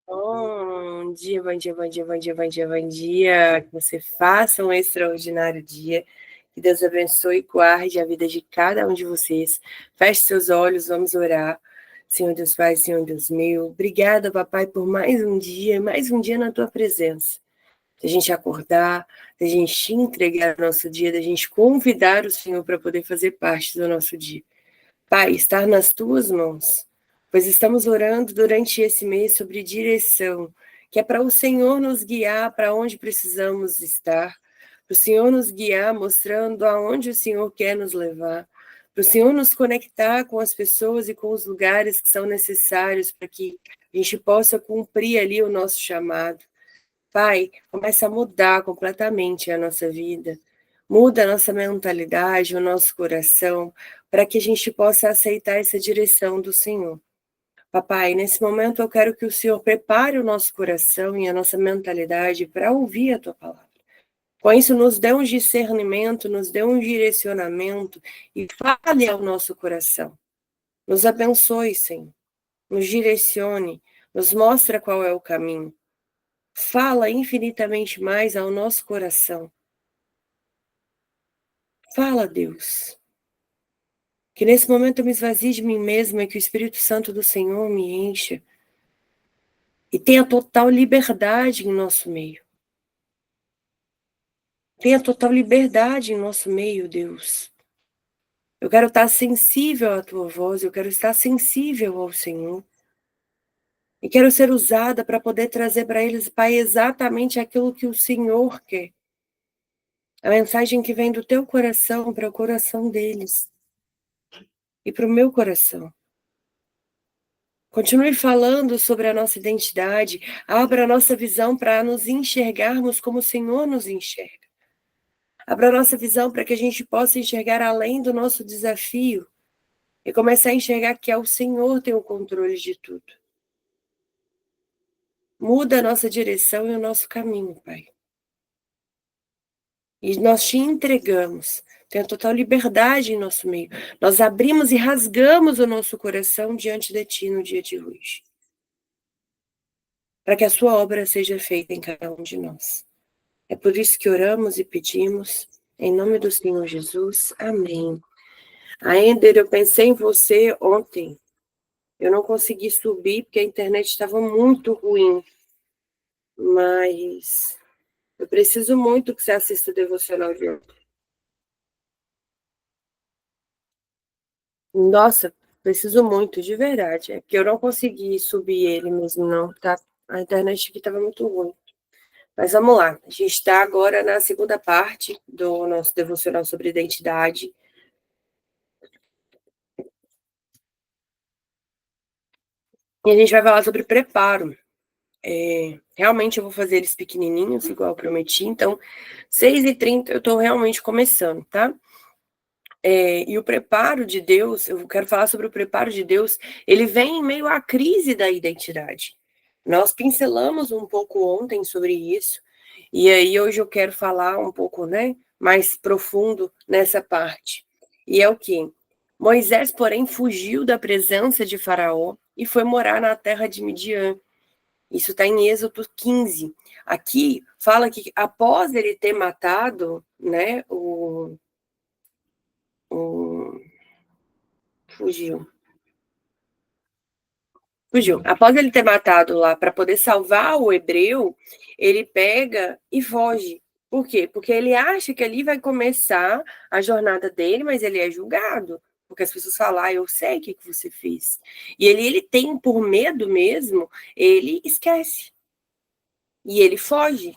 Bom dia, bom dia, bom dia, bom dia, bom dia, bom dia. Que você faça um extraordinário dia. Que Deus abençoe e guarde a vida de cada um de vocês. Feche seus olhos, vamos orar. Senhor Deus Pai, Senhor Deus meu, obrigada, papai, por mais um dia na tua presença. Da gente acordar, da gente entregar o nosso dia, da gente convidar o Senhor para poder fazer parte do nosso dia. Pai, estar nas tuas mãos, pois estamos orando durante esse mês sobre direção, que é para o Senhor nos guiar para onde precisamos estar, para o Senhor nos guiar mostrando aonde o Senhor quer nos levar, para o Senhor nos conectar com as pessoas e com os lugares que são necessários para que a gente possa cumprir ali o nosso chamado. Pai, começa a mudar completamente a nossa vida, muda a nossa mentalidade, o nosso coração, para que a gente possa aceitar essa direção do Senhor. Papai, nesse momento eu quero que o Senhor prepare o nosso coração e a nossa mentalidade para ouvir a tua palavra. Com isso, nos dê um discernimento, nos dê um direcionamento e fale ao nosso coração. Nos abençoe, Senhor. Nos direcione, nos mostra qual é o caminho. Fala infinitamente mais ao nosso coração. Fala, Deus. Que nesse momento eu me esvazie de mim mesma e que o Espírito Santo do Senhor me encha. E tenha total liberdade em nosso meio. Tenha total liberdade em nosso meio, Deus. Eu quero estar sensível à tua voz, eu quero estar sensível ao Senhor. E quero ser usada para poder trazer para eles, Pai, exatamente aquilo que o Senhor quer. A mensagem que vem do teu coração para o coração deles. E para o meu coração. Continue falando sobre a nossa identidade, abra a nossa visão para nos enxergarmos como o Senhor nos enxerga. Abra a nossa visão para que a gente possa enxergar além do nosso desafio e começar a enxergar que é o Senhor que tem o controle de tudo. Muda a nossa direção e o nosso caminho, Pai. E nós te entregamos. Tem a total liberdade em nosso meio. Nós abrimos e rasgamos o nosso coração diante de Ti no dia de hoje. Para que a sua obra seja feita em cada um de nós. É por isso que oramos e pedimos, em nome do Senhor Jesus. Amém. Ender, eu pensei em você ontem. Eu não consegui subir porque a internet estava muito ruim. Mas eu preciso muito que você assista o devocional de ontem. Nossa, preciso muito, de verdade. É que eu não consegui subir ele mesmo, não. Tá? A internet aqui estava muito ruim. Mas vamos lá. A gente está agora na segunda parte do nosso devocional sobre identidade. E a gente vai falar sobre preparo. Realmente eu vou fazer eles pequenininhos, igual eu prometi. Então, 6h30 eu estou realmente começando, tá? E o preparo de Deus, eu quero falar sobre o preparo de Deus, ele vem em meio à crise da identidade. Nós pincelamos um pouco ontem sobre isso, e aí hoje eu quero falar um pouco, né, mais profundo nessa parte. E é o que? Moisés, porém, fugiu da presença de Faraó e foi morar na terra de Midian. Isso está em Êxodo 15. Aqui fala que após ele ter matado, né, fugiu. Fugiu. Após ele ter matado lá para poder salvar o hebreu, ele pega e foge. Por quê? Porque ele acha que ali vai começar a jornada dele, mas ele é julgado. Porque as pessoas falam, eu sei o que você fez. E ele tem, por medo mesmo, ele esquece. E ele foge.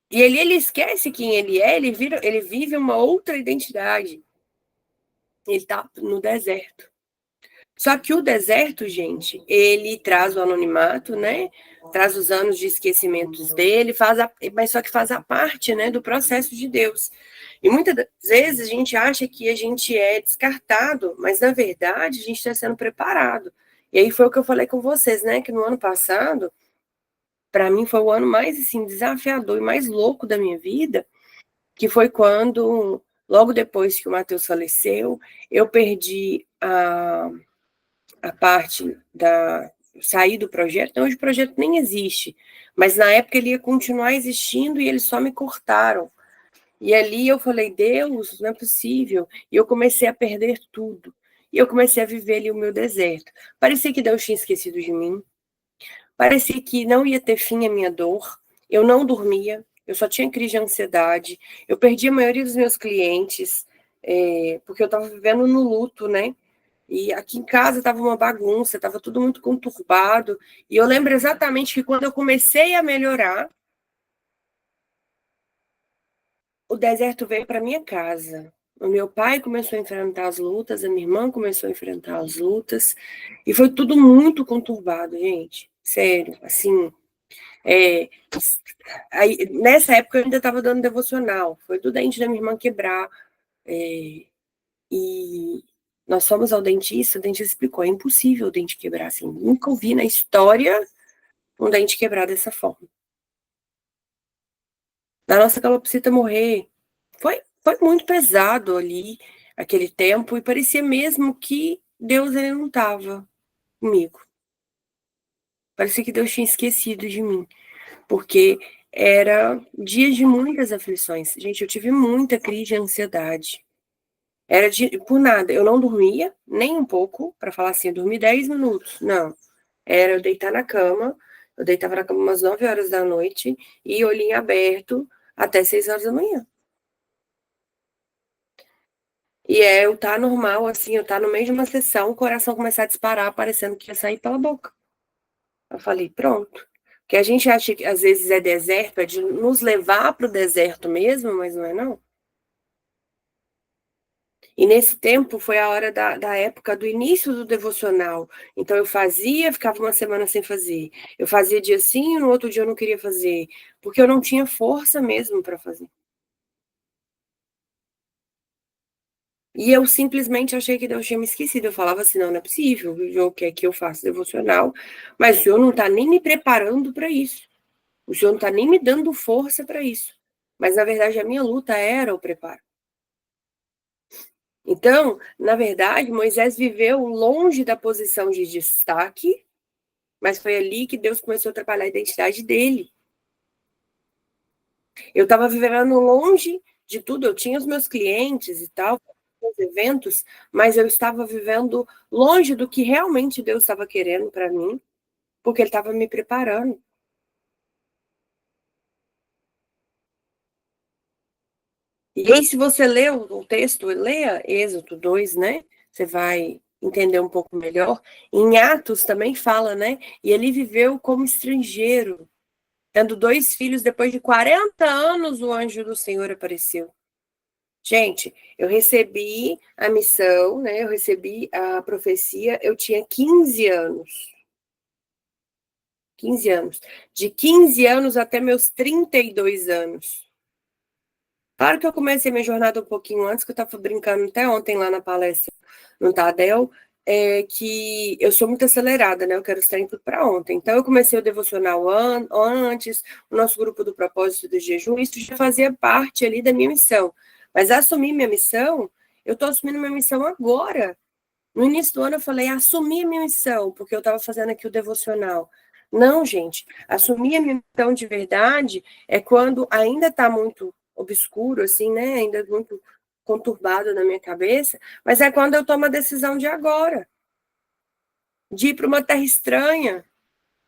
E ele esquece quem ele é, ele vive uma outra identidade. Ele está no deserto. Só que o deserto, gente, ele traz o anonimato, né? Traz os anos de esquecimentos dele, mas só que faz a parte, né, do processo de Deus. E muitas das vezes a gente acha que a gente é descartado, mas na verdade a gente está sendo preparado. E aí foi o que eu falei com vocês, né? Que no ano passado, para mim foi o ano mais assim, desafiador e mais louco da minha vida, que foi quando, logo depois que o Matheus faleceu, eu perdi a parte sair do projeto. Então, hoje o projeto nem existe. Mas na época ele ia continuar existindo e eles só me cortaram. E ali eu falei, Deus, não é possível. E eu comecei a perder tudo. E eu comecei a viver ali o meu deserto. Parecia que Deus tinha esquecido de mim. Parecia que não ia ter fim a minha dor. Eu não dormia. Eu só tinha crise de ansiedade. Eu perdi a maioria dos meus clientes, porque eu estava vivendo no luto, né? E aqui em casa estava uma bagunça, estava tudo muito conturbado. E eu lembro exatamente que quando eu comecei a melhorar, o deserto veio para minha casa. O meu pai começou a enfrentar as lutas, a minha irmã começou a enfrentar as lutas, e foi tudo muito conturbado, gente. Sério, assim. É, aí, nessa época eu ainda estava dando devocional, foi do dente da minha irmã quebrar. E nós fomos ao dentista, o dentista explicou, é impossível o dente quebrar assim. Nunca ouvi na história um dente quebrar dessa forma. Da nossa calopsita morrer, foi muito pesado ali, aquele tempo, e parecia mesmo que Deus ele não estava comigo. Parecia que Deus tinha esquecido de mim, porque era dias de muitas aflições. Gente, eu tive muita crise de ansiedade. Era por nada, eu não dormia, nem um pouco, para falar assim, eu dormi 10 minutos. Não. Era eu deitar na cama, eu deitava na cama umas 9 horas da noite e olhinho aberto até 6 horas da manhã. E eu tá normal, assim, eu tá no meio de uma sessão, o coração começar a disparar, parecendo que ia sair pela boca. Eu falei, pronto. Que a gente acha que às vezes é deserto, é de nos levar para o deserto mesmo, mas não é não. E nesse tempo foi a hora da época do início do devocional. Então eu fazia, ficava uma semana sem fazer. Eu fazia dia sim, no outro dia eu não queria fazer, porque eu não tinha força mesmo para fazer. E eu simplesmente achei que Deus tinha me esquecido. Eu falava assim, não, não é possível, o Senhor quer que eu faça devocional, mas o Senhor não está nem me preparando para isso. O Senhor não está nem me dando força para isso. Mas, na verdade, a minha luta era o preparo. Então, na verdade, Moisés viveu longe da posição de destaque, mas foi ali que Deus começou a trabalhar a identidade dele. Eu estava vivendo longe de tudo, eu tinha os meus clientes e tal, os eventos, mas eu estava vivendo longe do que realmente Deus estava querendo para mim, porque Ele estava me preparando. E aí, se você lê o texto, leia Êxodo 2, né? Você vai entender um pouco melhor. Em Atos também fala, né? E ele viveu como estrangeiro, tendo 2 filhos, depois de 40 anos o anjo do Senhor apareceu. Gente, eu recebi a missão, né? Eu recebi a profecia, eu tinha 15 anos. 15 anos. De 15 anos até meus 32 anos. Claro que eu comecei minha jornada um pouquinho antes, que eu estava brincando até ontem lá na palestra no Tadel, que eu sou muito acelerada, né? Eu quero estar tudo para ontem. Então, eu comecei o devocional antes, o nosso grupo do propósito do jejum, isso já fazia parte ali da minha missão. Mas assumir minha missão, eu estou assumindo minha missão agora. No início do ano, eu falei, assumir a minha missão, porque eu estava fazendo aqui o devocional. Não, gente, assumir a minha missão de verdade é quando ainda está muito obscuro, assim, né? Ainda muito conturbado na minha cabeça, mas é quando eu tomo a decisão de agora, de ir para uma terra estranha.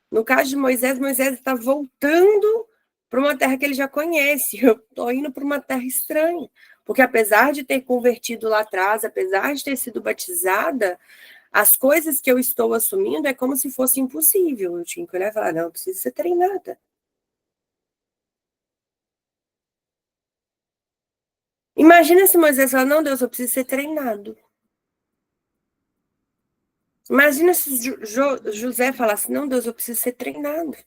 No caso de Moisés, Moisés está voltando para uma terra que ele já conhece. Eu estou indo para uma terra estranha. Porque apesar de ter convertido lá atrás, apesar de ter sido batizada, as coisas que eu estou assumindo é como se fosse impossível. Eu tinha que olhar e falar, não, eu preciso ser treinada. Imagina se Moisés falar, não, Deus, eu preciso ser treinado. Imagina se José falasse, não, Deus, eu preciso ser treinado.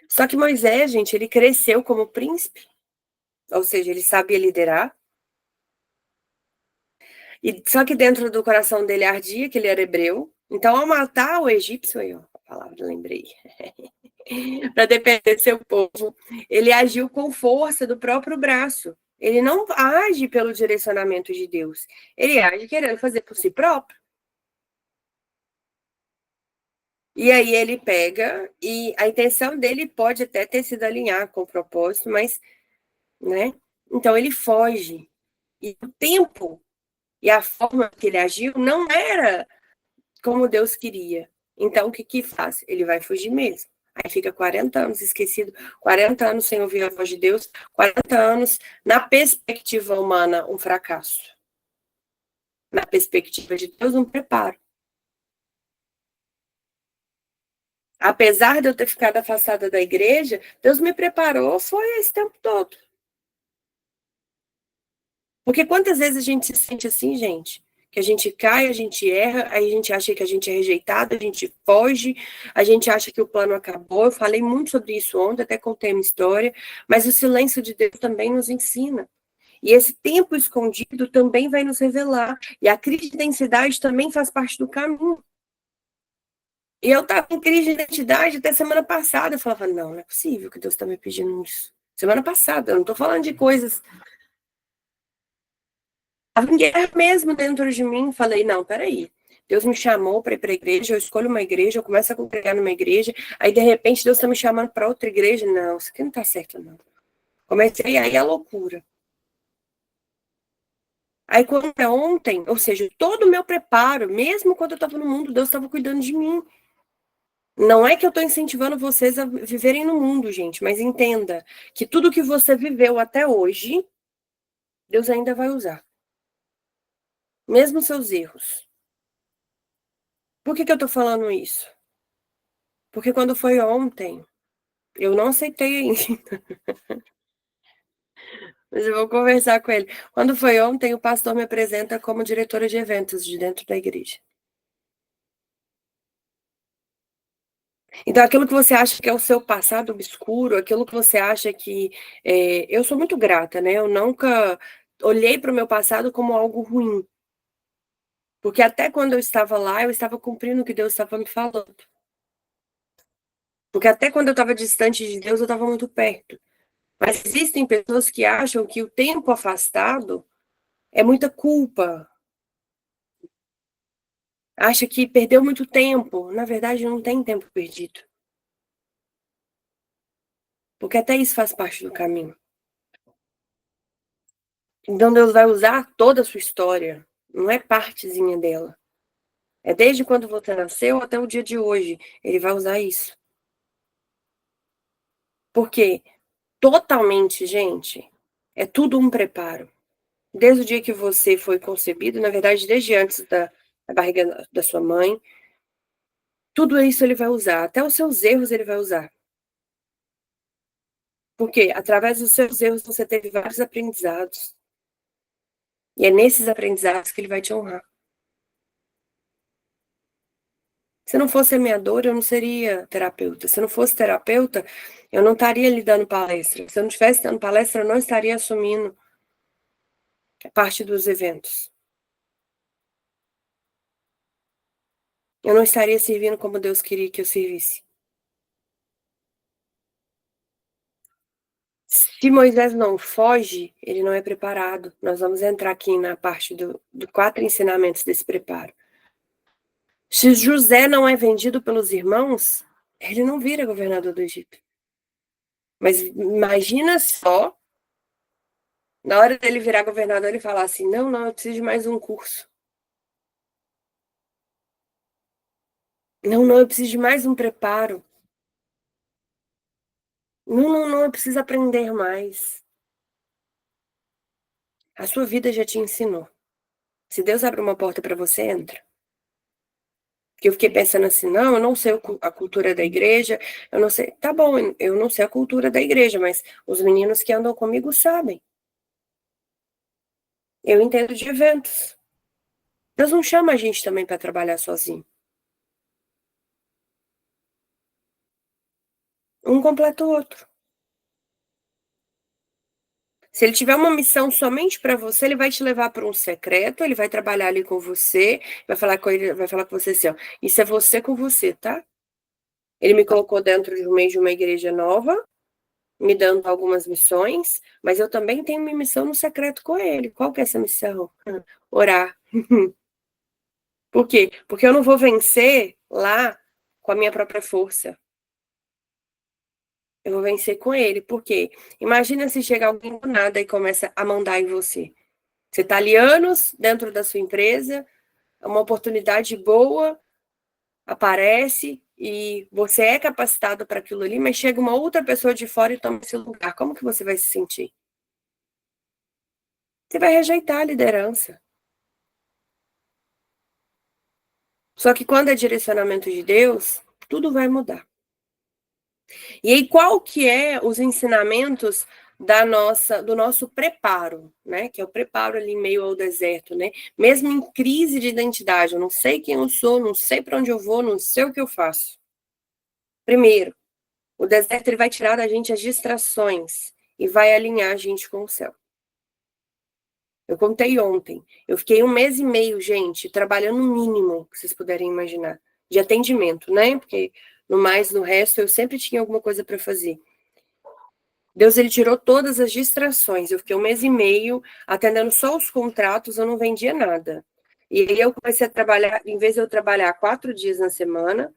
Só que Moisés, gente, ele cresceu como príncipe, ou seja, ele sabia liderar. E só que dentro do coração dele ardia que ele era hebreu. Então, ao matar o egípcio, aí, ó, a palavra lembrei, para defender seu povo, ele agiu com força do próprio braço. Ele não age pelo direcionamento de Deus. Ele age querendo fazer por si próprio. E aí ele pega, e a intenção dele pode até ter sido alinhar com o propósito, mas, né? Então ele foge. E o tempo e a forma que ele agiu não era como Deus queria. Então o que que faz? Ele vai fugir mesmo. Aí fica 40 anos esquecido, 40 anos sem ouvir a voz de Deus, 40 anos na perspectiva humana, um fracasso. Na perspectiva de Deus, um preparo. Apesar de eu ter ficado afastada da igreja, Deus me preparou foi esse tempo todo. Porque quantas vezes a gente se sente assim, gente? Que a gente cai, a gente erra, aí a gente acha que a gente é rejeitado, a gente foge, a gente acha que o plano acabou. Eu falei muito sobre isso ontem, até contei uma história, mas o silêncio de Deus também nos ensina. E esse tempo escondido também vai nos revelar. E a crise de identidade também faz parte do caminho. E eu estava em crise de identidade até semana passada. Eu falava, não é possível que Deus está me pedindo isso. Semana passada, eu não estou falando de coisas. Estava em guerra mesmo dentro de mim. Falei, não, peraí. Deus me chamou para ir para a igreja, eu escolho uma igreja, eu começo a congregar numa igreja, aí de repente Deus está me chamando para outra igreja. Não, isso aqui não está certo, não. Comecei aí a loucura. Aí quando é ontem, ou seja, todo o meu preparo, mesmo quando eu estava no mundo, Deus estava cuidando de mim. Não é que eu estou incentivando vocês a viverem no mundo, gente, mas entenda que tudo que você viveu até hoje, Deus ainda vai usar. Mesmo seus erros. Por que eu estou falando isso? Porque quando foi ontem, eu não aceitei ainda, mas eu vou conversar com ele. Quando foi ontem, o pastor me apresenta como diretora de eventos de dentro da igreja. Então, aquilo que você acha que é o seu passado obscuro, aquilo que você acha que. Eu sou muito grata, né? Eu nunca olhei para o meu passado como algo ruim. Porque até quando eu estava lá, eu estava cumprindo o que Deus estava me falando. Porque até quando eu estava distante de Deus, eu estava muito perto. Mas existem pessoas que acham que o tempo afastado é muita culpa. Acha que perdeu muito tempo. Na verdade, não tem tempo perdido. Porque até isso faz parte do caminho. Então Deus vai usar toda a sua história. Não é partezinha dela. É desde quando você nasceu até o dia de hoje. Ele vai usar isso. Porque totalmente, gente, é tudo um preparo. Desde o dia que você foi concebido, na verdade, desde antes da barriga da sua mãe, tudo isso ele vai usar. Até os seus erros ele vai usar. Porque através dos seus erros você teve vários aprendizados. E é nesses aprendizados que ele vai te honrar. Se não fosse semeadora, eu não seria terapeuta. Se não fosse terapeuta, eu não estaria lhe dando palestra. Se eu não estivesse dando palestra, eu não estaria assumindo parte dos eventos. Eu não estaria servindo como Deus queria que eu servisse. Se Moisés não foge, ele não é preparado. Nós vamos entrar aqui na parte do 4 ensinamentos desse preparo. Se José não é vendido pelos irmãos, ele não vira governador do Egito. Mas imagina só, na hora dele virar governador, ele falar assim: não, não, eu preciso de mais um curso. Não, não, eu preciso de mais um preparo. Não, não, não, eu preciso aprender mais. A sua vida já te ensinou. Se Deus abre uma porta para você, entra. Que eu fiquei pensando assim, não, eu não sei a cultura da igreja, eu não sei. Tá bom, eu não sei a cultura da igreja, mas os meninos que andam comigo sabem. Eu entendo de eventos. Deus não chama a gente também para trabalhar sozinho. Um completa o outro. Se ele tiver uma missão somente para você, ele vai te levar para um secreto, ele vai trabalhar ali com você, vai falar com ele, vai falar com você assim, ó, isso é você com você, tá? Ele me colocou dentro de um meio de uma igreja nova, me dando algumas missões, mas eu também tenho minha missão no secreto com ele. Qual que é essa missão? Orar. Por quê? Porque eu não vou vencer lá com a minha própria força. Eu vou vencer com ele. Por quê? Imagina se chega alguém do nada e começa a mandar em você. Você está ali anos dentro da sua empresa, uma oportunidade boa aparece e você é capacitado para aquilo ali, mas chega uma outra pessoa de fora e toma esse lugar. Como que você vai se sentir? Você vai rejeitar a liderança. Só que quando é direcionamento de Deus, tudo vai mudar. E aí, qual que é os ensinamentos do nosso preparo, né? Que é o preparo ali em meio ao deserto, né? Mesmo em crise de identidade, eu não sei quem eu sou, não sei para onde eu vou, não sei o que eu faço. Primeiro, o deserto ele vai tirar da gente as distrações e vai alinhar a gente com o céu. Eu contei ontem, eu fiquei 1 mês e meio, gente, trabalhando o mínimo que vocês puderem imaginar, de atendimento, né? Porque no resto, eu sempre tinha alguma coisa para fazer. Deus, ele tirou todas as distrações. Eu fiquei 1 mês e meio atendendo só os contratos, eu não vendia nada. E aí eu comecei a trabalhar, em vez de eu trabalhar 4 dias na semana,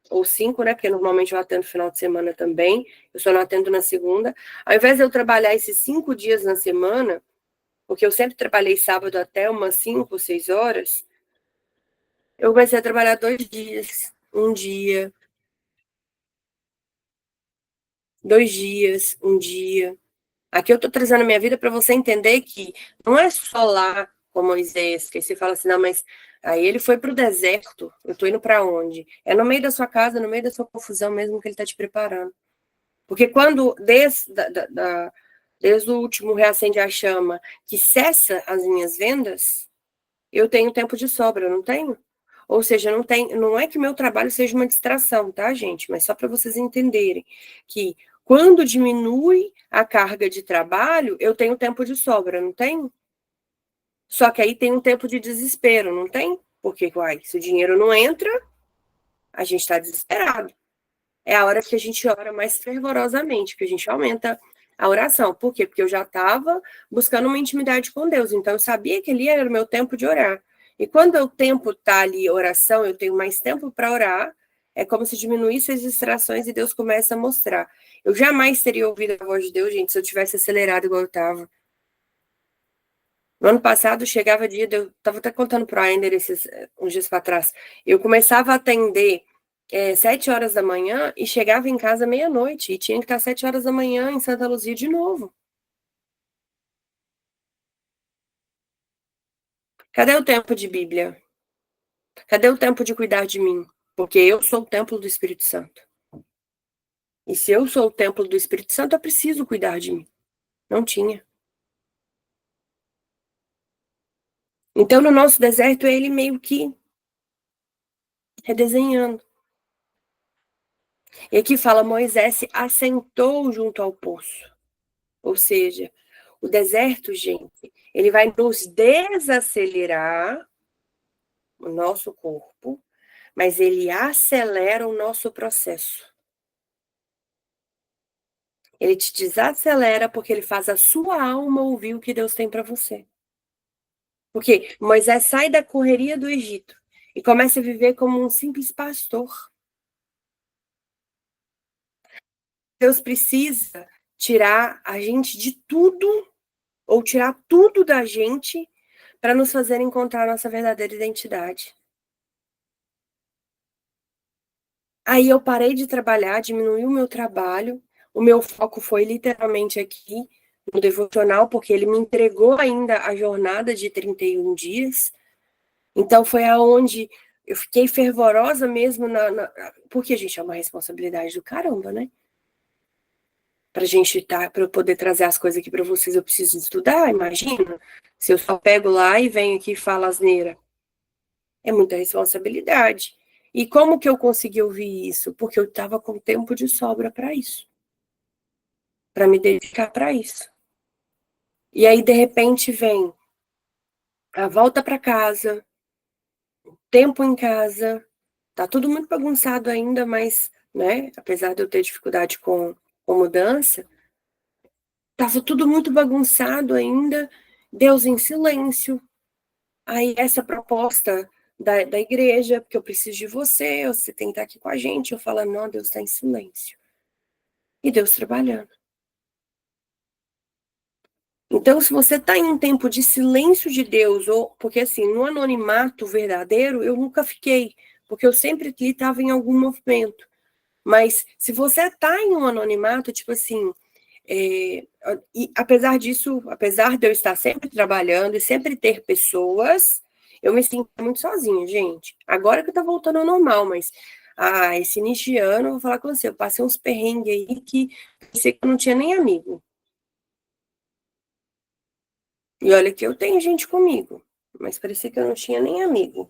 ou 5, né? Porque normalmente eu atendo final de semana também, eu só não atendo na segunda. Ao invés de eu trabalhar esses 5 dias na semana, porque eu sempre trabalhei sábado até umas 5 ou 6 horas, eu comecei a trabalhar 2 dias, um dia, 2 dias, um dia. Aqui eu estou trazendo a minha vida para você entender que não é só lá com Moisés, que aí você fala assim, não, mas aí ele foi para o deserto, eu estou indo para onde? É no meio da sua casa, no meio da sua confusão mesmo que ele está te preparando. Porque quando, desde o último Reacende a Chama, que cessa as minhas vendas, eu tenho tempo de sobra, eu não tenho? Ou seja, não é que meu trabalho seja uma distração, tá, gente? Mas só para vocês entenderem que quando diminui a carga de trabalho, eu tenho tempo de sobra, não tenho? Só que aí tem um tempo de desespero, não tem? Porque, uai, se o dinheiro não entra, a gente está desesperado. É a hora que a gente ora mais fervorosamente, que a gente aumenta a oração. Por quê? Porque eu já estava buscando uma intimidade com Deus, então eu sabia que ali era o meu tempo de orar. E quando o tempo está ali, oração, eu tenho mais tempo para orar, é como se diminuísse as distrações e Deus começa a mostrar. Eu jamais teria ouvido a voz de Deus, gente, se eu tivesse acelerado igual eu estava. No ano passado, chegava dia, eu estava até contando para o Aender uns dias para trás, eu começava a atender 7 horas da manhã e chegava em casa meia-noite, e tinha que estar 7 horas da manhã em Santa Luzia de novo. Cadê o tempo de Bíblia? Cadê o tempo de cuidar de mim? Porque eu sou o templo do Espírito Santo. E se eu sou o templo do Espírito Santo, eu preciso cuidar de mim. Não tinha. Então, no nosso deserto, ele meio que redesenhando. E aqui fala, Moisés se assentou junto ao poço. Ou seja, o deserto, gente, ele vai nos desacelerar o nosso corpo, mas ele acelera o nosso processo. Ele te desacelera porque ele faz a sua alma ouvir o que Deus tem para você. Porque Moisés sai da correria do Egito e começa a viver como um simples pastor. Deus precisa tirar a gente de tudo, ou tirar tudo da gente, para nos fazer encontrar a nossa verdadeira identidade. Aí eu parei de trabalhar, diminuí o meu trabalho, o meu foco foi literalmente aqui no devocional, porque ele me entregou ainda a jornada de 31 dias. Então foi aonde eu fiquei fervorosa mesmo porque a gente é uma responsabilidade do caramba, né? Pra gente para eu poder trazer as coisas aqui para vocês, eu preciso estudar, imagina. Se eu só pego lá e venho aqui e falo asneira. É muita responsabilidade. E como que eu consegui ouvir isso? Porque eu estava com tempo de sobra para isso. Para me dedicar para isso. E aí, de repente, vem a volta para casa, tempo em casa, tá tudo muito bagunçado ainda, mas, né, apesar de eu ter dificuldade com mudança, tava tudo muito bagunçado ainda, Deus em silêncio. Aí essa proposta da igreja, porque eu preciso de você tem que estar aqui com a gente. Eu falo, não, Deus está em silêncio. E Deus trabalhando. Então, se você está em um tempo de silêncio de Deus, ou porque assim, no anonimato verdadeiro, eu nunca fiquei, porque eu sempre estava em algum movimento. Mas se você está em um anonimato, tipo assim, e apesar disso, apesar de eu estar sempre trabalhando e sempre ter pessoas, eu me sinto muito sozinha, gente. Agora que tá voltando ao normal, mas esse início de ano, eu vou falar com você, eu passei uns perrengues aí que pensei que eu não tinha nem amigo. E olha que eu tenho gente comigo, mas parecia que eu não tinha nem amigo.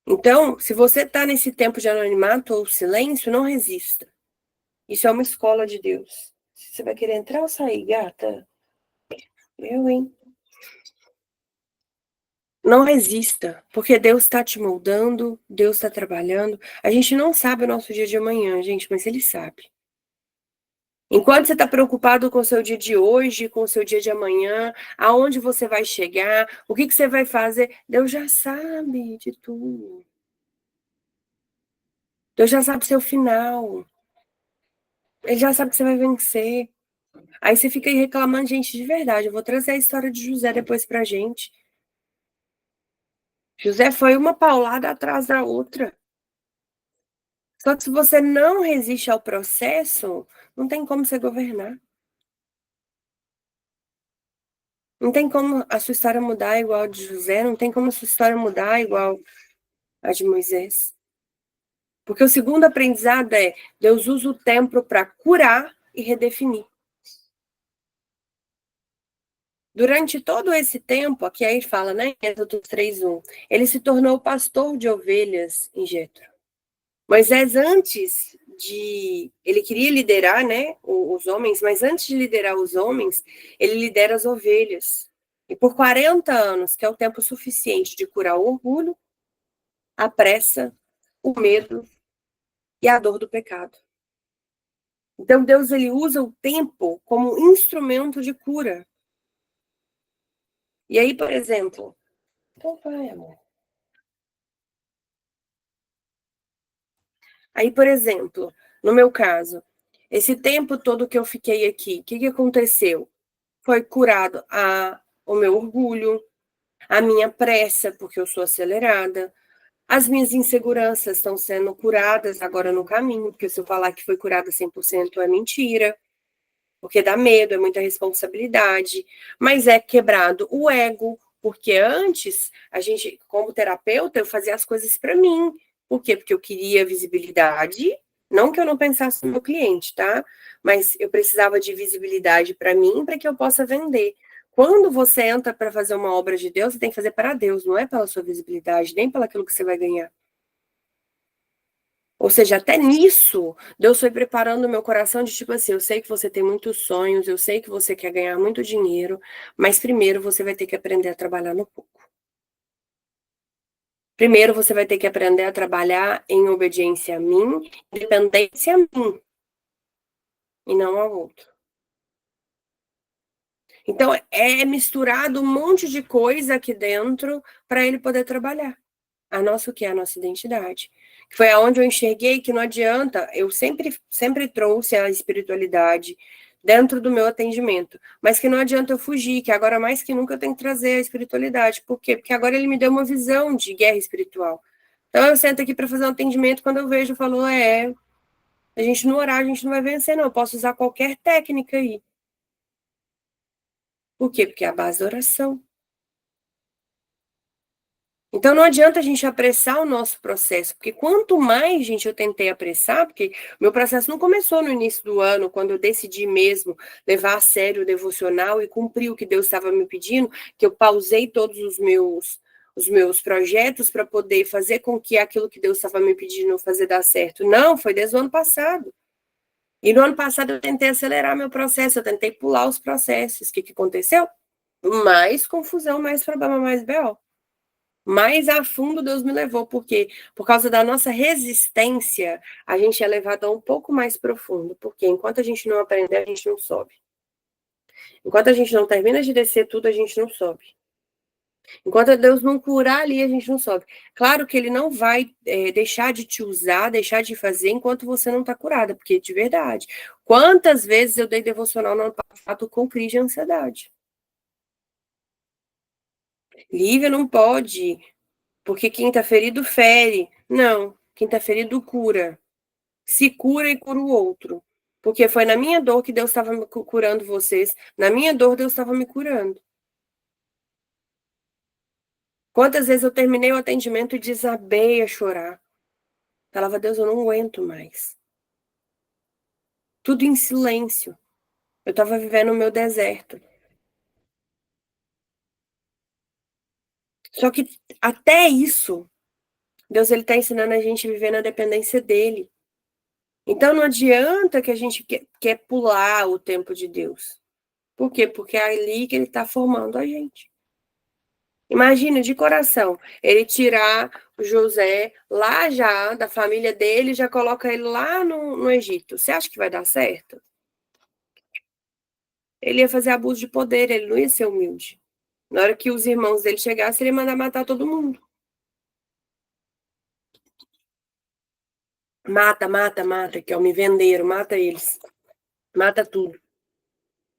Então, se você tá nesse tempo de anonimato ou silêncio, não resista. Isso é uma escola de Deus. Você vai querer entrar ou sair, gata? Eu, hein? Não resista, porque Deus está te moldando, Deus está trabalhando. A gente não sabe o nosso dia de amanhã, gente, mas Ele sabe. Enquanto você está preocupado com o seu dia de hoje, com o seu dia de amanhã, aonde você vai chegar, o que você vai fazer, Deus já sabe de tudo. Deus já sabe o seu final. Ele já sabe que você vai vencer. Aí você fica aí reclamando, gente, de verdade. Eu vou trazer a história de José depois pra gente. José foi uma paulada atrás da outra. Só que se você não resiste ao processo, não tem como você governar. Não tem como a sua história mudar igual a de José, não tem como a sua história mudar igual a de Moisés. Porque o segundo aprendizado é: Deus usa o tempo para curar e redefinir. Durante todo esse tempo, aqui aí fala, né, em Êxodo 3:1, ele se tornou pastor de ovelhas em Jetro. Moisés, antes ele queria liderar, né, os homens, mas antes de liderar os homens, ele lidera as ovelhas. E por 40 anos, que é o tempo suficiente de curar o orgulho, a pressa, o medo e a dor do pecado. Então, Deus ele usa o tempo como instrumento de cura. E aí, por exemplo, então vai, amor. Aí, por exemplo, no meu caso, esse tempo todo que eu fiquei aqui, o que aconteceu? Foi curado o meu orgulho, a minha pressa, porque eu sou acelerada, as minhas inseguranças estão sendo curadas agora no caminho, porque se eu falar que foi curada 100% é mentira, porque dá medo, é muita responsabilidade, mas é quebrado o ego, porque antes, a gente, como terapeuta, eu fazia as coisas para mim. Por quê? Porque eu queria visibilidade, não que eu não pensasse no meu cliente, tá? Mas eu precisava de visibilidade para mim, para que eu possa vender. Quando você entra para fazer uma obra de Deus, você tem que fazer para Deus, não é pela sua visibilidade, nem pelo aquilo que você vai ganhar. Ou seja, até nisso, Deus foi preparando o meu coração de tipo assim, eu sei que você tem muitos sonhos, eu sei que você quer ganhar muito dinheiro, mas primeiro você vai ter que aprender a trabalhar no pouco. Primeiro você vai ter que aprender a trabalhar em obediência a mim, dependência a mim, e não ao outro. Então, é misturado um monte de coisa aqui dentro para ele poder trabalhar. A nossa, o que é a nossa identidade. Foi aonde eu enxerguei que não adianta, eu sempre trouxe a espiritualidade dentro do meu atendimento, mas que não adianta eu fugir, que agora mais que nunca eu tenho que trazer a espiritualidade. Por quê? Porque agora ele me deu uma visão de guerra espiritual. Então eu sento aqui para fazer um atendimento, quando eu vejo, eu falo, a gente não orar, a gente não vai vencer, não. Eu posso usar qualquer técnica aí. Por quê? Porque é a base da oração. Então não adianta a gente apressar o nosso processo, porque quanto mais, gente, eu tentei apressar, porque meu processo não começou no início do ano, quando eu decidi mesmo levar a sério o devocional e cumprir o que Deus estava me pedindo, que eu pausei todos os meus projetos para poder fazer com que aquilo que Deus estava me pedindo fazer dar certo. Não, foi desde o ano passado. E no ano passado eu tentei acelerar meu processo, eu tentei pular os processos. O que aconteceu? Mais confusão, mais problema, mais BO. Mais a fundo Deus me levou, porque por causa da nossa resistência, a gente é levado a um pouco mais profundo, porque enquanto a gente não aprender, a gente não sobe. Enquanto a gente não termina de descer tudo, a gente não sobe. Enquanto Deus não curar ali, a gente não sobe. Claro que ele não vai deixar de te usar, deixar de fazer enquanto você não está curada, porque de verdade. Quantas vezes eu dei devocional no ano passado com crise de ansiedade? Lívia não pode, porque quem está ferido fere. Não, quem está ferido cura. Se cura e cura o outro. Porque foi na minha dor que Deus estava curando vocês. Na minha dor, Deus estava me curando. Quantas vezes eu terminei o atendimento e desabei a chorar? Falava, Deus, eu não aguento mais. Tudo em silêncio. Eu estava vivendo o meu deserto. Só que até isso, Deus ele está ensinando a gente a viver na dependência dele. Então não adianta que a gente quer pular o tempo de Deus. Por quê? Porque é ali que ele está formando a gente. Imagina de coração, ele tirar o José lá já, da família dele, já coloca ele lá no Egito. Você acha que vai dar certo? Ele ia fazer abuso de poder, ele não ia ser humilde. Na hora que os irmãos dele chegassem, ele ia mandar matar todo mundo. Mata, mata, mata, que é o me venderam, mata eles. Mata tudo.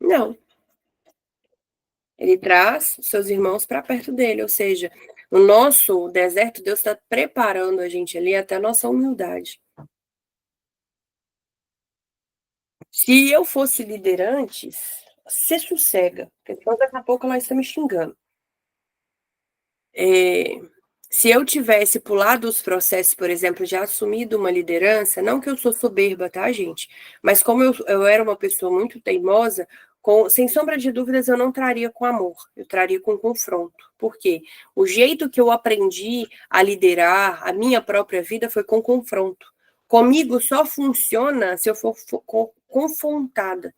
Não. Ele traz seus irmãos para perto dele, ou seja, no nosso deserto, Deus está preparando a gente ali até a nossa humildade. Se eu fosse liderante, se sossega, porque daqui a pouco ela está me xingando. Se eu tivesse pulado os processos, por exemplo, de assumido uma liderança, não que eu sou soberba, tá, gente? Mas como eu era uma pessoa muito teimosa, sem sombra de dúvidas, eu não traria com amor, eu traria com confronto. Por quê? O jeito que eu aprendi a liderar a minha própria vida foi com confronto. Comigo só funciona se eu for confrontada.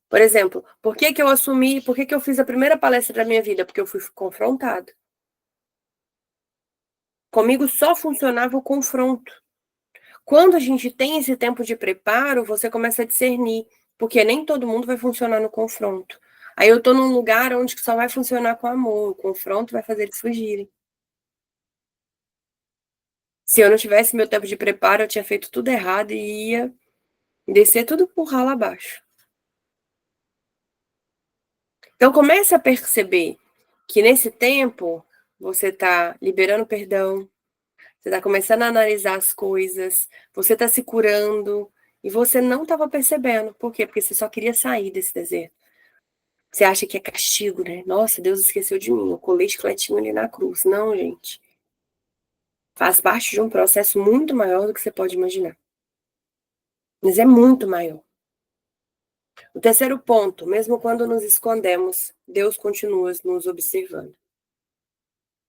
Por exemplo, por que eu fiz a primeira palestra da minha vida? Porque eu fui confrontada. Comigo só funcionava o confronto. Quando a gente tem esse tempo de preparo, você começa a discernir, porque nem todo mundo vai funcionar no confronto. Aí eu tô num lugar onde só vai funcionar com amor, o confronto vai fazer eles fugirem. Se eu não tivesse meu tempo de preparo, eu tinha feito tudo errado e ia descer tudo por ralo abaixo. Então comece a perceber que nesse tempo você está liberando perdão, você está começando a analisar as coisas, você está se curando e você não estava percebendo. Por quê? Porque você só queria sair desse deserto. Você acha que é castigo, né? Nossa, Deus esqueceu de mim. Eu colei chicletinho ali na cruz. Não, gente. Faz parte de um processo muito maior do que você pode imaginar. Mas é muito maior. O terceiro ponto, mesmo quando nos escondemos, Deus continua nos observando.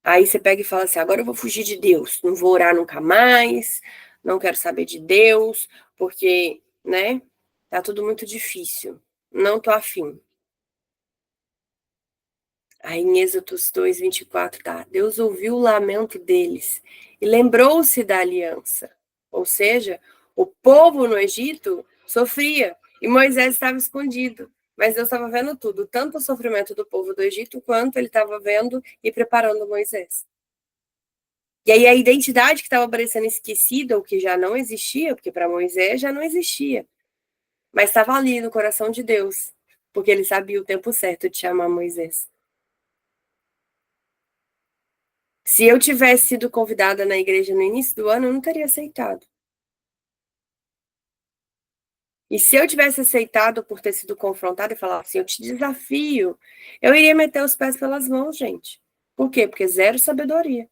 Aí você pega e fala assim: agora eu vou fugir de Deus, não vou orar nunca mais, não quero saber de Deus, porque, né, tá tudo muito difícil, não tô afim. Aí em Êxodos 2:24 tá: Deus ouviu o lamento deles e lembrou-se da aliança. Ou seja, o povo no Egito sofria e Moisés estava escondido. Mas Deus estava vendo tudo, tanto o sofrimento do povo do Egito, quanto ele estava vendo e preparando Moisés. E aí a identidade que estava parecendo esquecida, ou que já não existia, porque para Moisés já não existia, mas estava ali no coração de Deus, porque ele sabia o tempo certo de chamar Moisés. Se eu tivesse sido convidada na igreja no início do ano, eu não teria aceitado. E se eu tivesse aceitado por ter sido confrontada e falar assim, eu te desafio, eu iria meter os pés pelas mãos, gente. Por quê? Porque zero sabedoria.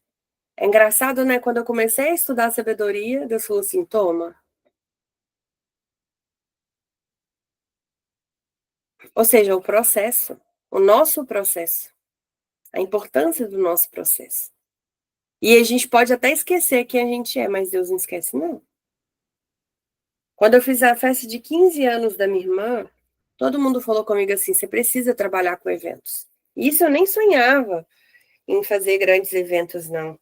É engraçado, né? Quando eu comecei a estudar sabedoria, Deus falou assim, toma. Ou seja, o processo, o nosso processo, a importância do nosso processo. E a gente pode até esquecer quem a gente é, mas Deus não esquece, não. Quando eu fiz a festa de 15 anos da minha irmã, todo mundo falou comigo assim: você precisa trabalhar com eventos. E isso eu nem sonhava em fazer grandes eventos, não.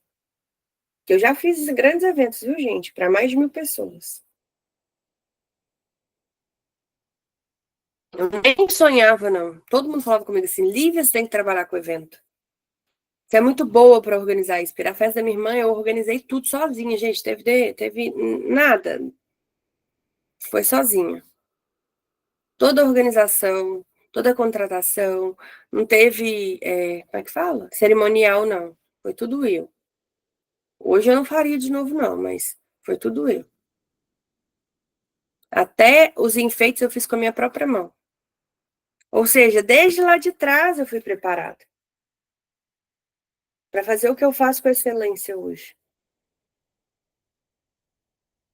Que eu já fiz grandes eventos, viu, gente? Para mais de 1.000 pessoas. Eu nem sonhava, não. Todo mundo falava comigo assim: Lívia, você tem que trabalhar com evento. que é muito boa para organizar isso. Porque a festa da minha irmã eu organizei tudo sozinha, gente. Teve nada. Foi sozinha. Toda a organização, toda a contratação, não teve, como é que fala? Cerimonial, não. Foi tudo eu. Hoje eu não faria de novo, não, mas foi tudo eu. Até os enfeites eu fiz com a minha própria mão. Ou seja, desde lá de trás eu fui preparada para fazer o que eu faço com excelência hoje.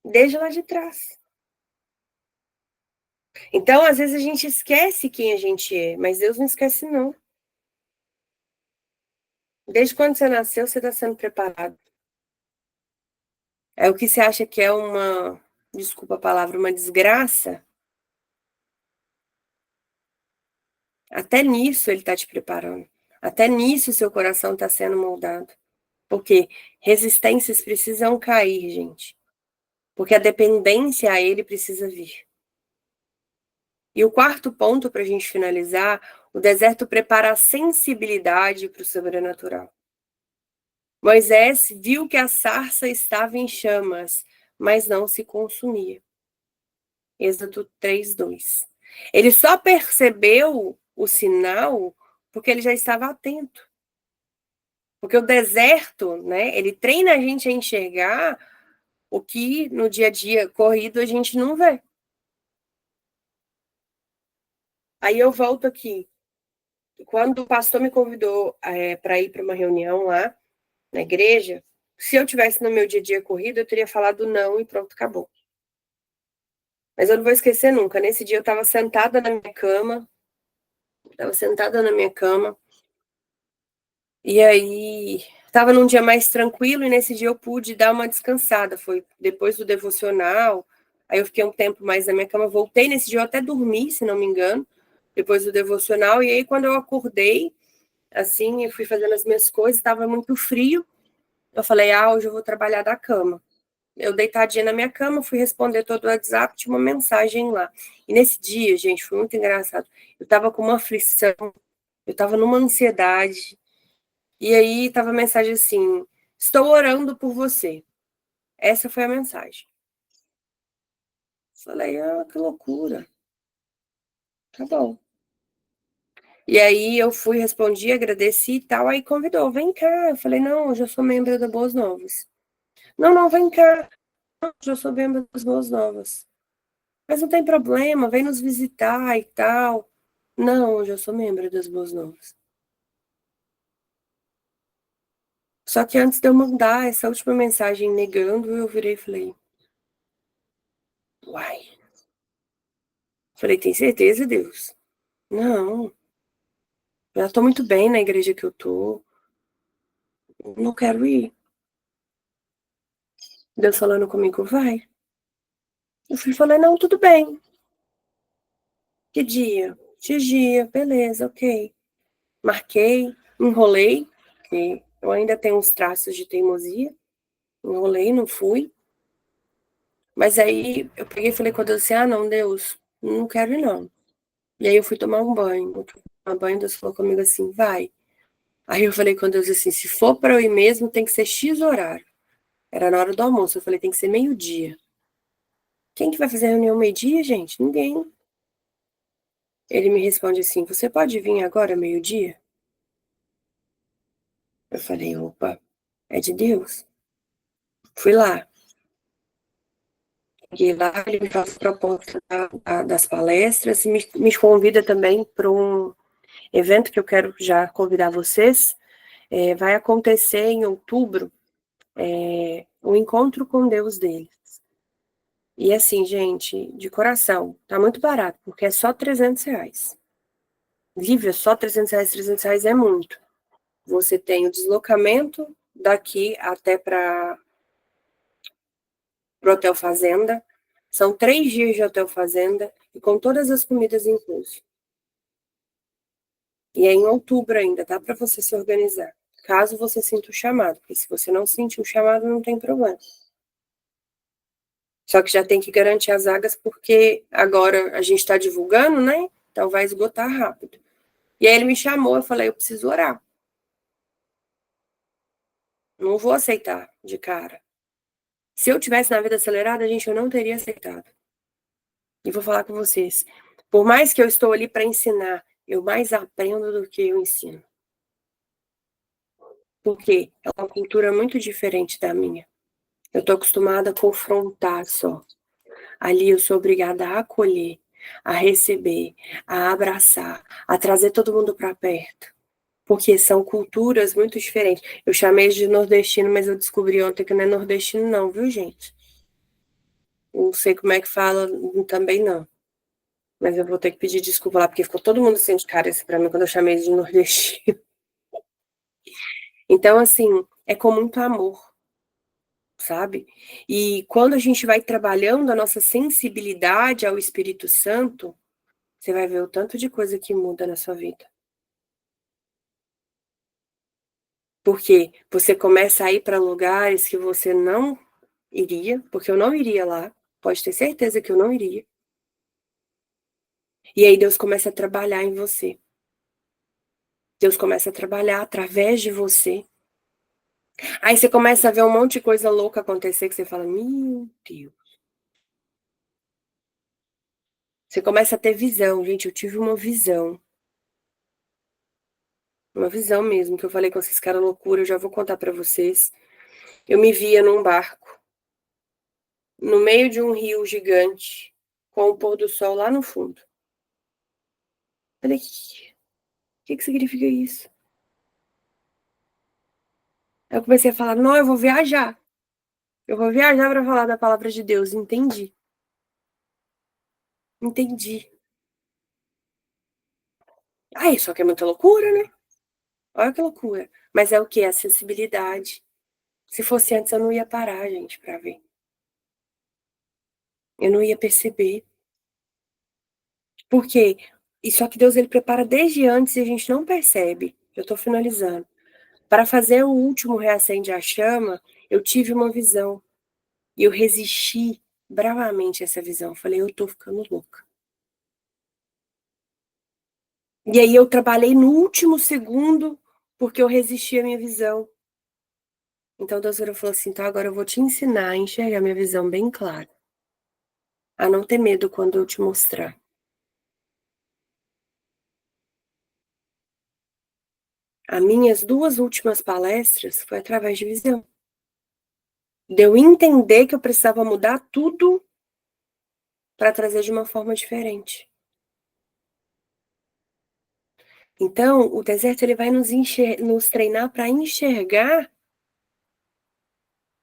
Desde lá de trás. Então, às vezes a gente esquece quem a gente é, mas Deus não esquece, não. Desde quando você nasceu, você está sendo preparado. É o que você acha que é desculpa a palavra, uma desgraça. Até nisso ele está te preparando. Até nisso seu coração está sendo moldado. Porque resistências precisam cair, gente. Porque a dependência a ele precisa vir. E o quarto ponto para a gente finalizar, o deserto prepara a sensibilidade para o sobrenatural. Moisés viu que a sarça estava em chamas, mas não se consumia. Êxodo 3:2. Ele só percebeu o sinal porque ele já estava atento. Porque o deserto, né, ele treina a gente a enxergar o que no dia a dia corrido a gente não vê. Aí eu volto aqui. Quando o pastor me convidou para ir para uma reunião lá na igreja, se eu tivesse no meu dia a dia corrido, eu teria falado não e pronto, acabou. Mas eu não vou esquecer nunca. Nesse dia eu estava sentada na minha cama, e aí estava num dia mais tranquilo, e nesse dia eu pude dar uma descansada. Foi depois do devocional, aí eu fiquei um tempo mais na minha cama, voltei nesse dia, eu até dormi, se não me engano, depois do devocional, e aí quando eu acordei, assim, eu fui fazendo as minhas coisas, estava muito frio, eu falei, hoje eu vou trabalhar da cama. Eu deitadinha na minha cama, fui responder todo o WhatsApp, tinha uma mensagem lá. E nesse dia, gente, foi muito engraçado. Eu tava com uma aflição, eu tava numa ansiedade. E aí tava a mensagem assim: estou orando por você. Essa foi a mensagem. Falei, que loucura. Tá bom. E aí eu fui, respondi, agradeci e tal. Aí convidou, vem cá. Eu falei, não, eu já sou membro da Boas Novas. Não, não, vem cá. Eu já sou membro das Boas Novas. Mas não tem problema, vem nos visitar e tal. Não, eu já sou membro das Boas Novas. Só que antes de eu mandar essa última mensagem negando, eu virei e falei, uai. Falei, tem certeza, Deus? Não, já tô muito bem na igreja que eu tô. Não quero ir. Deus falando comigo, vai. Eu falei, não, tudo bem. Que dia? X dia, beleza, ok. Marquei, enrolei, que eu ainda tenho uns traços de teimosia. Enrolei, não fui. Mas aí eu peguei e falei com Deus assim, não, Deus, não quero ir não. E aí eu fui tomar um banho. Eu fui tomar banho, Deus falou comigo assim, vai. Aí eu falei com Deus assim, se for para eu ir mesmo, tem que ser X horário. Era na hora do almoço, eu falei, tem que ser meio-dia. Quem que vai fazer reunião meio-dia, gente? Ninguém. Ele me responde assim, você pode vir agora meio-dia? Eu falei, opa, é de Deus. Fui lá. E lá ele me faz proposta das palestras e me convida também para um evento que eu quero já convidar vocês. Vai acontecer em outubro, o encontro com Deus deles. E assim, gente, de coração, tá muito barato, porque é só R$ 300. Livre, só R$ 300, R$ 300 é muito. Você tem o deslocamento daqui até para o Hotel Fazenda. São 3 dias de Hotel Fazenda e com todas as comidas inclusas. E é em outubro ainda, dá para você se organizar. Caso você sinta o chamado, porque se você não sentir o chamado, não tem problema. Só que já tem que garantir as vagas, porque agora a gente está divulgando, né? Então vai esgotar rápido. E aí ele me chamou, eu falei, eu preciso orar. Não vou aceitar de cara. Se eu tivesse na vida acelerada, gente, eu não teria aceitado. E vou falar com vocês. Por mais que eu estou ali para ensinar, eu mais aprendo do que eu ensino. Porque é uma cultura muito diferente da minha. Eu estou acostumada a confrontar só. Ali eu sou obrigada a acolher, a receber, a abraçar, a trazer todo mundo para perto. Porque são culturas muito diferentes. Eu chamei de nordestino, mas eu descobri ontem que não é nordestino não, viu, gente? Não sei como é que fala também não. Mas eu vou ter que pedir desculpa lá, porque ficou todo mundo assim de cara esse pra mim quando eu chamei de nordestino. Então, assim, é com muito amor, sabe? E quando a gente vai trabalhando a nossa sensibilidade ao Espírito Santo, você vai ver o tanto de coisa que muda na sua vida. Porque você começa a ir para lugares que você não iria, porque eu não iria lá, pode ter certeza que eu não iria. E aí Deus começa a trabalhar em você. Deus começa a trabalhar através de você. Aí você começa a ver um monte de coisa louca acontecer que você fala, meu Deus. Você começa a ter visão, gente. Eu tive uma visão. Uma visão mesmo, que eu falei com vocês que era loucura, eu já vou contar pra vocês. Eu me via num barco, no meio de um rio gigante, com o pôr do sol lá no fundo. Falei, o que significa isso? Aí eu comecei a falar, não, eu vou viajar. Eu vou viajar para falar da palavra de Deus. Entendi. Entendi. Aí, só que é muita loucura, né? Olha que loucura. Mas é o quê? A sensibilidade. Se fosse antes, eu não ia parar, gente, pra ver. Eu não ia perceber. Por quê? E só que Deus, ele prepara desde antes e a gente não percebe. Eu tô finalizando. Para fazer o último reacende a chama, eu tive uma visão. E eu resisti bravamente a essa visão. Falei, eu tô ficando louca. E aí eu trabalhei no último segundo porque eu resisti à minha visão. Então Deus falou assim, então agora eu vou te ensinar a enxergar minha visão bem clara. A não ter medo quando eu te mostrar. As minhas duas últimas palestras foi através de visão. De eu entender que eu precisava mudar tudo para trazer de uma forma diferente. Então, o deserto ele vai nos treinar para enxergar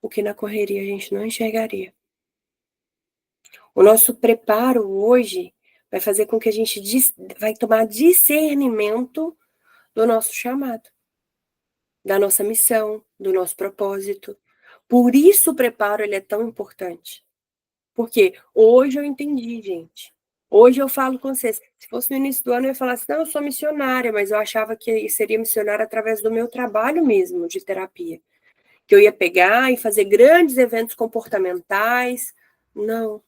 o que na correria a gente não enxergaria. O nosso preparo hoje vai fazer com que a gente vai tomar discernimento do nosso chamado, da nossa missão, do nosso propósito. Por isso o preparo ele é tão importante. Porque hoje eu entendi, gente. Hoje eu falo com vocês. Se fosse no início do ano, eu ia falar assim, não, eu sou missionária, mas eu achava que seria missionária através do meu trabalho mesmo, de terapia. Que eu ia pegar e fazer grandes eventos comportamentais. Não.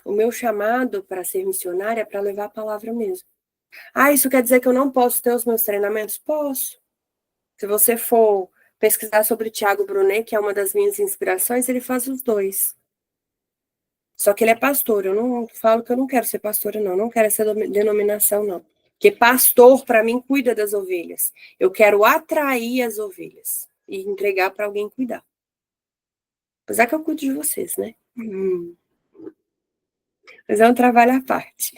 O meu chamado para ser missionária é para levar a palavra mesmo. Ah, isso quer dizer que eu não posso ter os meus treinamentos? Posso. Se você for pesquisar sobre Tiago Brunet, que é uma das minhas inspirações, ele faz os dois. Só que ele é pastor. Eu não falo que eu não quero ser pastora, não. Não quero essa denominação, não. Porque pastor, para mim, cuida das ovelhas. Eu quero atrair as ovelhas e entregar para alguém cuidar. Apesar que eu cuido de vocês, né? Mas é um trabalho à parte.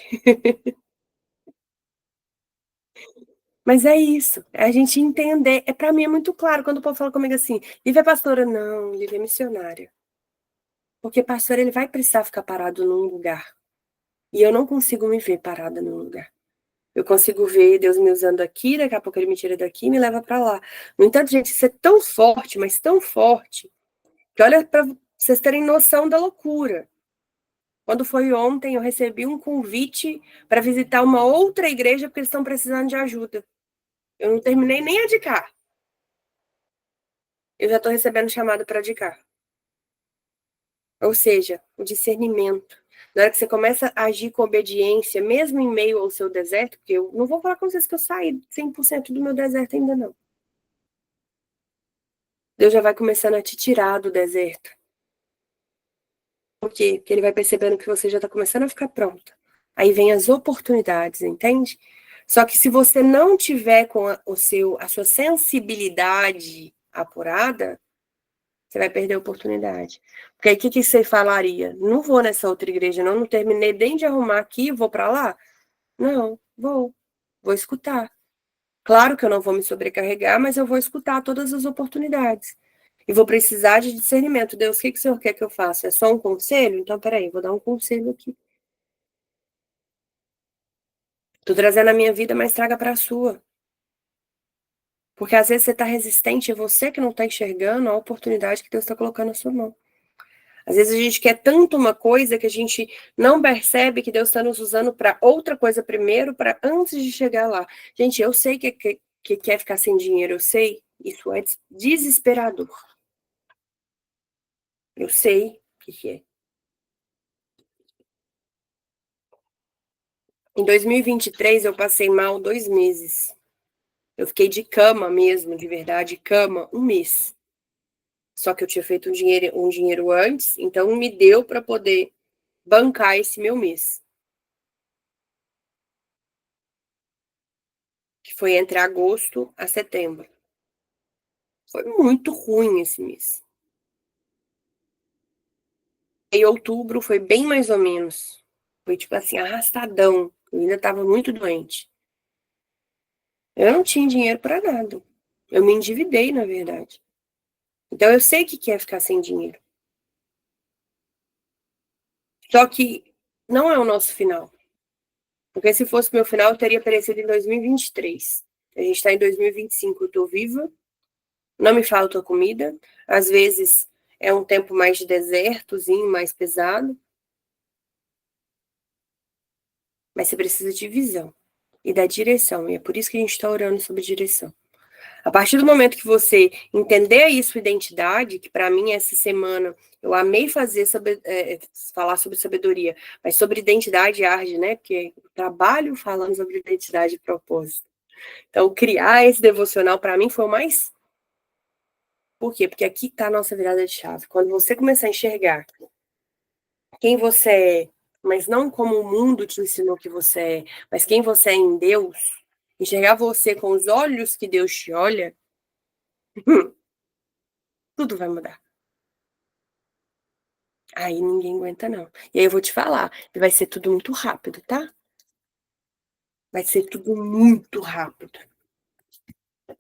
Mas é isso, é a gente entender. Para mim é muito claro quando o povo fala comigo assim, Lívia é pastora. Não, Lívia é missionária. Porque pastor, ele vai precisar ficar parado num lugar. E eu não consigo me ver parada num lugar. Eu consigo ver Deus me usando aqui, daqui a pouco ele me tira daqui e me leva para lá. No entanto, gente, isso é tão forte, mas tão forte, que olha para vocês terem noção da loucura. Quando foi ontem, eu recebi um convite para visitar uma outra igreja porque eles estão precisando de ajuda. Eu não terminei nem a de cá. Eu já estou recebendo chamado para de cá. Ou seja, o discernimento. Na hora que você começa a agir com obediência, mesmo em meio ao seu deserto, porque eu não vou falar com vocês que eu saí 100% do meu deserto ainda não. Deus já vai começando a te tirar do deserto. Por quê? Porque ele vai percebendo que você já está começando a ficar pronta. Aí vem as oportunidades, entende? Só que se você não tiver com a sua sensibilidade apurada, você vai perder a oportunidade. Porque aí o que você falaria? Não vou nessa outra igreja, não terminei nem de arrumar aqui, vou para lá? Não, vou escutar. Claro que eu não vou me sobrecarregar, mas eu vou escutar todas as oportunidades. E vou precisar de discernimento. Deus, o que o Senhor quer que eu faça? É só um conselho? Então, peraí, vou dar um conselho aqui. Tô trazendo a minha vida, mas traga para a sua. Porque às vezes você está resistente, é você que não está enxergando a oportunidade que Deus está colocando na sua mão. Às vezes a gente quer tanto uma coisa que a gente não percebe que Deus está nos usando para outra coisa primeiro, para antes de chegar lá. Gente, eu sei que quer ficar sem dinheiro, eu sei. Isso é desesperador. Eu sei o que é. Em 2023, eu passei mal 2 meses. Eu fiquei de cama mesmo, de verdade, cama, um mês. Só que eu tinha feito um dinheiro antes, então me deu para poder bancar esse meu mês. Que foi entre agosto a setembro. Foi muito ruim esse mês. Em outubro foi bem mais ou menos. Foi tipo assim, arrastadão. Eu ainda estava muito doente. Eu não tinha dinheiro para nada. Eu me endividei, na verdade. Então eu sei que é ficar sem dinheiro. Só que não é o nosso final. Porque se fosse meu final, eu teria aparecido em 2023. A gente está em 2025, eu estou viva, não me falta comida. Às vezes é um tempo mais de desertozinho, mais pesado. Mas você precisa de visão e da direção. E é por isso que a gente está orando sobre direção. A partir do momento que você entender isso, sua identidade, que para mim essa semana eu amei falar sobre sabedoria, mas sobre identidade arde, né? Porque eu trabalho falando sobre identidade e propósito. Então, criar esse devocional para mim foi o mais. Por quê? Porque aqui está a nossa virada de chave. Quando você começar a enxergar quem você é, mas não como o mundo te ensinou que você é, mas quem você é em Deus, enxergar você com os olhos que Deus te olha, tudo vai mudar. Aí ninguém aguenta, não. E aí eu vou te falar, vai ser tudo muito rápido, tá? Vai ser tudo muito rápido.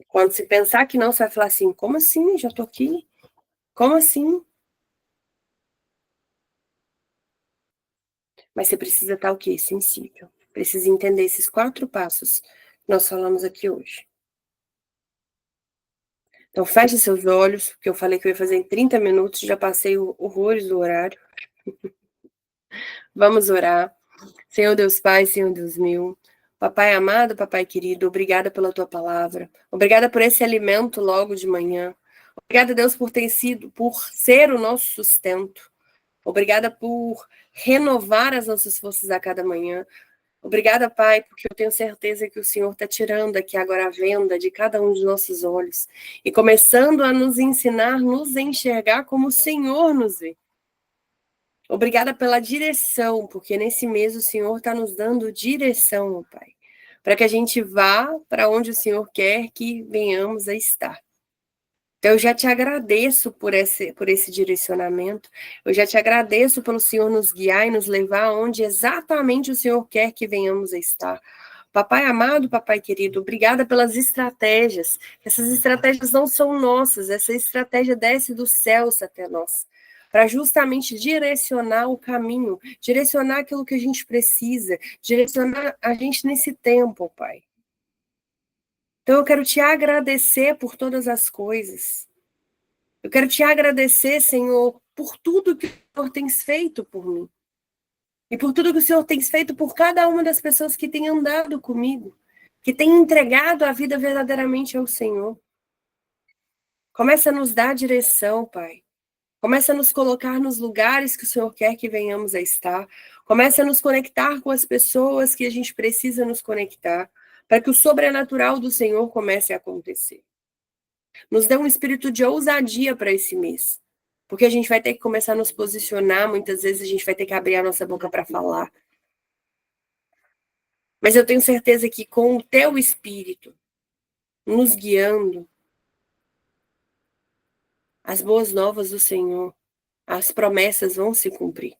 Quando você pensar que não, você vai falar assim, como assim? Já tô aqui? Como assim? Mas você precisa estar o quê? Sensível. Precisa entender esses 4 passos que nós falamos aqui hoje. Então, feche seus olhos, que eu falei que eu ia fazer em 30 minutos, já passei horrores do horário. Vamos orar. Senhor Deus Pai, Senhor Deus meu, Papai amado, Papai querido, obrigada pela tua palavra. Obrigada por esse alimento logo de manhã. Obrigada, Deus, por ser o nosso sustento. Obrigada por renovar as nossas forças a cada manhã. Obrigada, Pai, porque eu tenho certeza que o Senhor está tirando aqui agora a venda de cada um dos nossos olhos e começando a nos ensinar, nos enxergar como o Senhor nos vê. Obrigada pela direção, porque nesse mês o Senhor está nos dando direção, Pai, para que a gente vá para onde o Senhor quer que venhamos a estar. Então, eu já te agradeço por esse direcionamento. Eu já te agradeço pelo Senhor nos guiar e nos levar aonde exatamente o Senhor quer que venhamos a estar. Papai amado, papai querido, obrigada pelas estratégias. Essas estratégias não são nossas, essa estratégia desce dos céus até nós, para justamente direcionar o caminho, direcionar aquilo que a gente precisa, direcionar a gente nesse tempo, Pai. Então, eu quero te agradecer por todas as coisas. Eu quero te agradecer, Senhor, por tudo que o Senhor tem feito por mim. E por tudo que o Senhor tem feito por cada uma das pessoas que tem andado comigo, que tem entregado a vida verdadeiramente ao Senhor. Começa a nos dar direção, Pai. Começa a nos colocar nos lugares que o Senhor quer que venhamos a estar. Começa a nos conectar com as pessoas que a gente precisa nos conectar, para que o sobrenatural do Senhor comece a acontecer. Nos dê um espírito de ousadia para esse mês. Porque a gente vai ter que começar a nos posicionar, muitas vezes a gente vai ter que abrir a nossa boca para falar. Mas eu tenho certeza que com o teu espírito nos guiando, as boas novas do Senhor, as promessas vão se cumprir.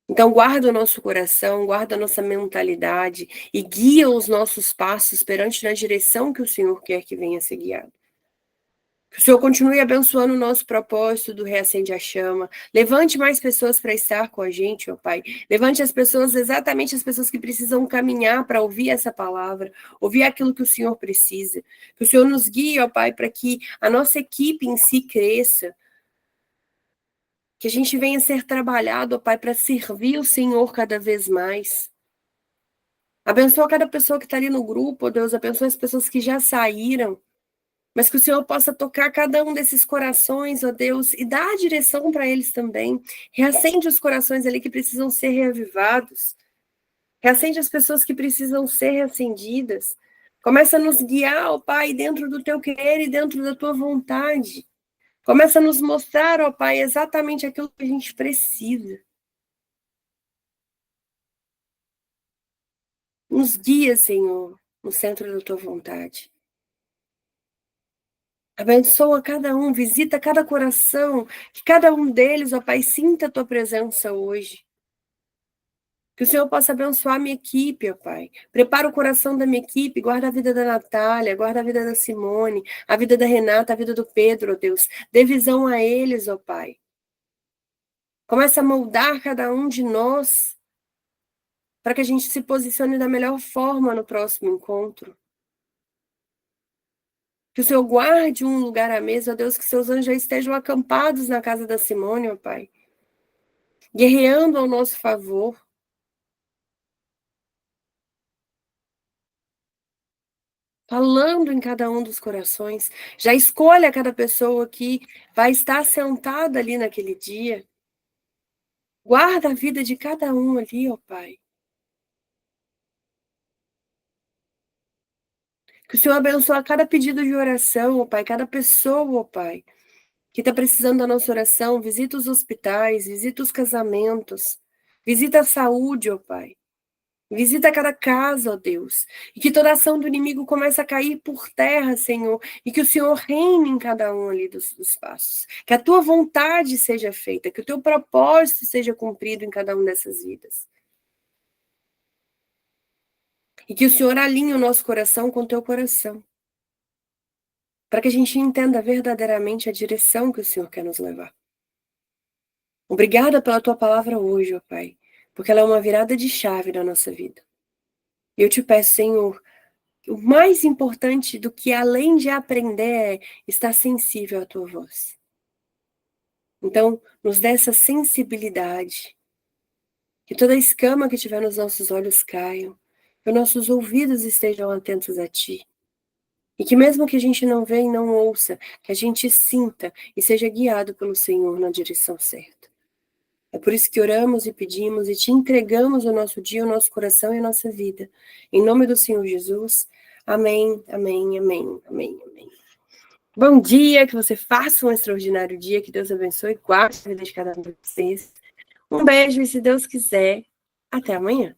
Então, guarda o nosso coração, guarda a nossa mentalidade e guia os nossos passos perante na direção que o Senhor quer que venha a ser guiado. Que o Senhor continue abençoando o nosso propósito do Reacende a Chama. Levante mais pessoas para estar com a gente, ó Pai. Levante as pessoas, exatamente as pessoas que precisam caminhar para ouvir essa palavra, ouvir aquilo que o Senhor precisa. Que o Senhor nos guie, ó Pai, para que a nossa equipe em si cresça. Que a gente venha ser trabalhado, ó Pai, para servir o Senhor cada vez mais. Abençoa cada pessoa que está ali no grupo, ó Deus. Abençoa as pessoas que já saíram. Mas que o Senhor possa tocar cada um desses corações, ó Deus, e dar a direção para eles também. Reacende os corações ali que precisam ser reavivados. Reacende as pessoas que precisam ser reacendidas. Começa a nos guiar, ó Pai, dentro do teu querer e dentro da tua vontade. Começa a nos mostrar, ó Pai, exatamente aquilo que a gente precisa. Nos guia, Senhor, no centro da tua vontade. Abençoa cada um, visita cada coração, que cada um deles, ó Pai, sinta a tua presença hoje. Que o Senhor possa abençoar a minha equipe, ó Pai. Prepara o coração da minha equipe, guarda a vida da Natália, guarda a vida da Simone, a vida da Renata, a vida do Pedro, ó Deus. Dê visão a eles, ó Pai. Começa a moldar cada um de nós para que a gente se posicione da melhor forma no próximo encontro. Que o Senhor guarde um lugar à mesa, ó Deus, que seus anjos já estejam acampados na casa da Simone, ó Pai. Guerreando ao nosso favor. Falando em cada um dos corações. Já escolha cada pessoa que vai estar sentada ali naquele dia. Guarda a vida de cada um ali, ó Pai. Que o Senhor abençoe cada pedido de oração, ó Pai, cada pessoa, ó Pai, que está precisando da nossa oração. Visita os hospitais, visita os casamentos, visita a saúde, ó Pai. Visita cada casa, ó Deus, e que toda ação do inimigo comece a cair por terra, Senhor, e que o Senhor reine em cada um ali dos passos. Que a tua vontade seja feita, que o teu propósito seja cumprido em cada uma dessas vidas. E que o Senhor alinhe o nosso coração com o teu coração, para que a gente entenda verdadeiramente a direção que o Senhor quer nos levar. Obrigada pela tua palavra hoje, ó Pai, porque ela é uma virada de chave na nossa vida. E eu te peço, Senhor, o mais importante do que além de aprender é estar sensível à tua voz. Então, nos dê essa sensibilidade. Que toda escama que tiver nos nossos olhos caiam. Que os nossos ouvidos estejam atentos a ti. E que mesmo que a gente não veja e não ouça, que a gente sinta e seja guiado pelo Senhor na direção certa. É por isso que oramos e pedimos e te entregamos o nosso dia, o nosso coração e a nossa vida. Em nome do Senhor Jesus. Amém, amém, amém, amém, amém. Bom dia, que você faça um extraordinário dia, que Deus abençoe e guarde a vida de cada um de vocês. Um beijo e, se Deus quiser, até amanhã.